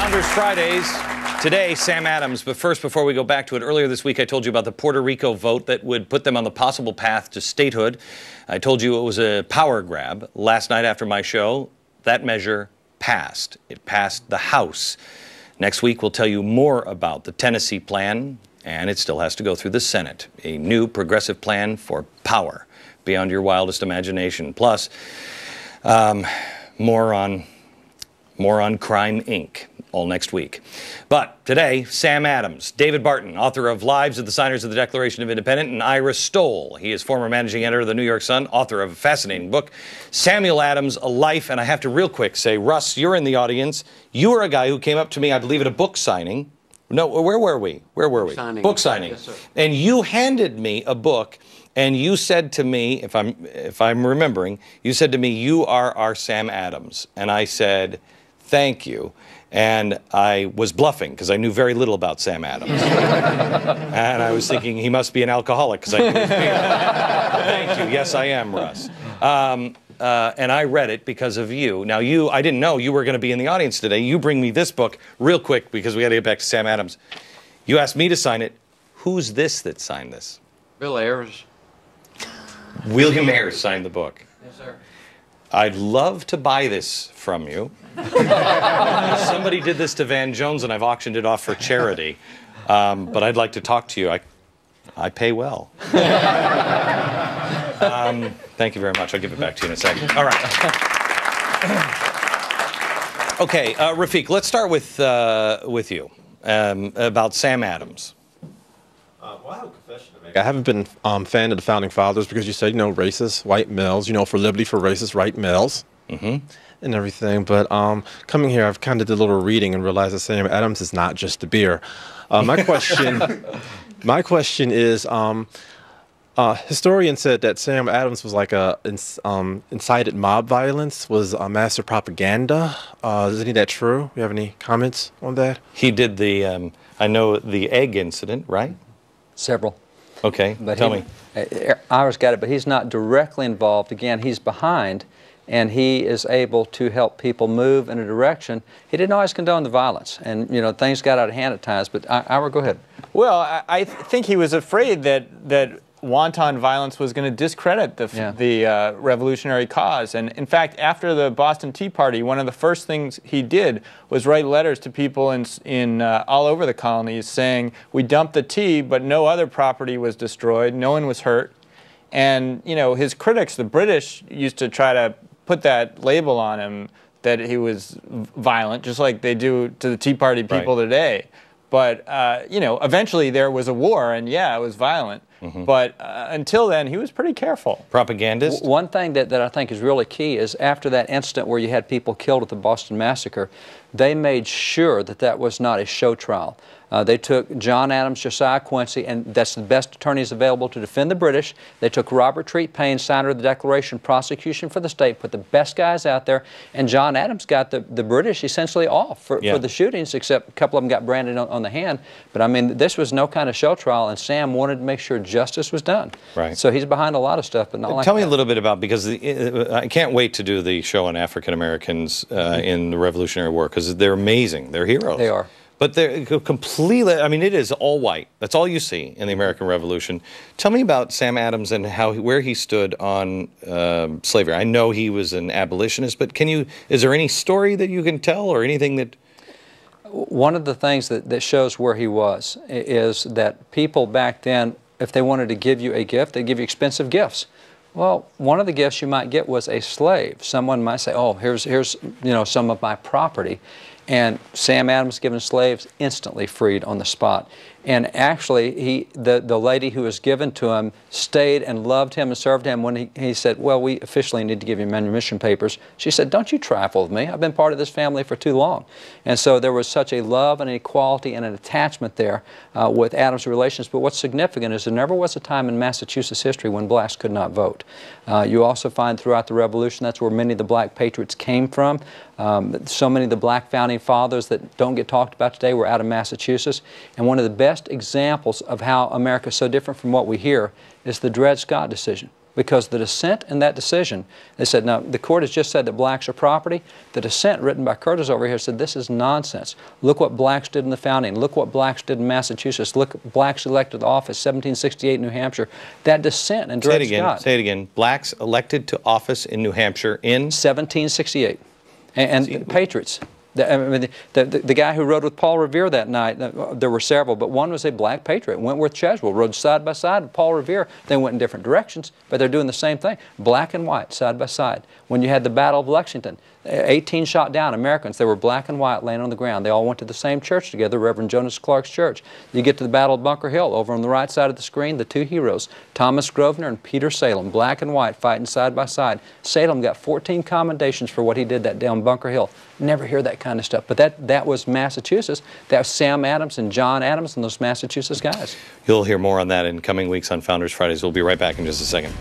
Founders Fridays. Today, Sam Adams. But first, before we go back to it, earlier this week I told you about the Puerto Rico vote that would put them on the possible path to statehood. I told you it was a power grab. Last night after my show, that measure passed. It passed the House. Next week, we'll tell you more about the Tennessee plan, and it still has to go through the Senate. A new progressive plan for power beyond your wildest imagination. Plus, more on Crime, Inc., all next week. But today, Sam Adams, David Barton, author of Lives of the Signers of the Declaration of Independence, and Ira Stoll. He is former managing editor of the New York Sun, author of a fascinating book, Samuel Adams, A Life. And I have to real quick say, Russ, you're in the audience. You were a guy who came up to me, I believe, at a book signing. No, where were we? Book signing. Yes, sir. And you handed me a book, and you said to me, if I'm remembering, you said to me, "You are our Sam Adams." And I said, "Thank you." And I was bluffing because I knew very little about Sam Adams. And I was thinking he must be an alcoholic because I knew his beer. Thank you. Yes, I am, Russ. And I read it because of you. Now, I didn't know you were going to be in the audience today. You bring me this book real quick because we got to get back to Sam Adams. You asked me to sign it. Who's this that signed this? Bill Ayers. William Ayers signed the book. Yes, sir. I'd love to buy this from you. Somebody did this to Van Jones, and I've auctioned it off for charity. But I'd like to talk to you. I pay well. Thank you very much. I'll give it back to you in a second. All right. Okay, Rafiq, let's start with you about Sam Adams. Well, I have a confession to make. I haven't been fan of the Founding Fathers because you said, racist white males, for liberty for racist white males. Mm-hmm. And everything, but coming here, I've kind of did a little reading and realized that Sam Adams is not just a beer. My question is, historians said that Sam Adams was like incited mob violence, was master propaganda. Is any of that true? You have any comments on that? He did the, I know the egg incident, right? Several. Okay, but tell me. Ira's got it, but he's not directly involved. Again, he's behind. And he is able to help people move in a direction. He didn't always condone the violence, and things got out of hand at times. But Ira, go ahead. Well, I think he was afraid that wanton violence was going to discredit the revolutionary cause. And in fact, after the Boston Tea Party, one of the first things he did was write letters to people in all over the colonies saying, "We dumped the tea, but no other property was destroyed. No one was hurt." And his critics, the British, used to try to put that label on him that he was violent, just like they do to the Tea Party people today. But, eventually there was a war, and yeah, it was violent. Mm-hmm. But until then, he was pretty careful. Propagandist? One thing that I think is really key is after that incident where you had people killed at the Boston Massacre, they made sure that was not a show trial. They took John Adams, Josiah Quincy, and that's the best attorneys available to defend the British. They took Robert Treat Paine, signer of the Declaration, prosecution for the state, put the best guys out there, and John Adams got the British essentially off for the shootings, except a couple of them got branded on the hand. But I mean, this was no kind of show trial, and Sam wanted to make sure justice was done. Right. So he's behind a lot of stuff, but not like that. Tell me a little bit about, because I can't wait to do the show on African Americans in the Revolutionary War, because they're amazing. They're heroes. They are. But they're completely, I mean, it is all white. That's all you see in the American Revolution. Tell me about Sam Adams and where he stood on slavery. I know he was an abolitionist, but is there any story that you can tell or anything that... One of the things that shows where he was is that people back then, if they wanted to give you a gift, they'd give you expensive gifts. Well, one of the gifts you might get was a slave. Someone might say, "Oh, here's some of my property." And Sam Adams, given slaves, instantly freed on the spot. And actually, the lady who was given to him stayed and loved him and served him. When he said, "Well, we officially need to give you manumission papers," she said, "Don't you trifle with me. I've been part of this family for too long." And so there was such a love and an equality and an attachment there with Adams' relations. But what's significant is there never was a time in Massachusetts history when blacks could not vote. You also find throughout the Revolution that's where many of the black patriots came from. So many of the black founding fathers that don't get talked about today were out of Massachusetts. And one of the best examples of how America is so different from what we hear is the Dred Scott decision. because the dissent in that decision, they said, now, the court has just said that blacks are property. The dissent written by Curtis over here said, this is nonsense. Look what blacks did in the founding. Look what blacks did in Massachusetts. Look, blacks elected to office, 1768 New Hampshire. That dissent in Dred Scott. Say it again. Blacks elected to office in New Hampshire in? 1768. And patriots. The guy who rode with Paul Revere that night, there were several, but one was a black patriot. Wentworth Cheswell rode side by side with Paul Revere. They went in different directions, but they're doing the same thing. Black and white, side by side. When you had the Battle of Lexington, 18 shot down Americans. They were black and white laying on the ground. They all went to the same church together, Reverend Jonas Clark's church. You get to the Battle of Bunker Hill, over on the right side of the screen, the two heroes, Thomas Grosvenor and Peter Salem, black and white, fighting side by side. Salem got 14 commendations for what he did that day on Bunker Hill. Never hear that kind of stuff. But that was Massachusetts. That was Sam Adams and John Adams and those Massachusetts guys. You'll hear more on that in coming weeks on Founders Fridays. We'll be right back in just a second.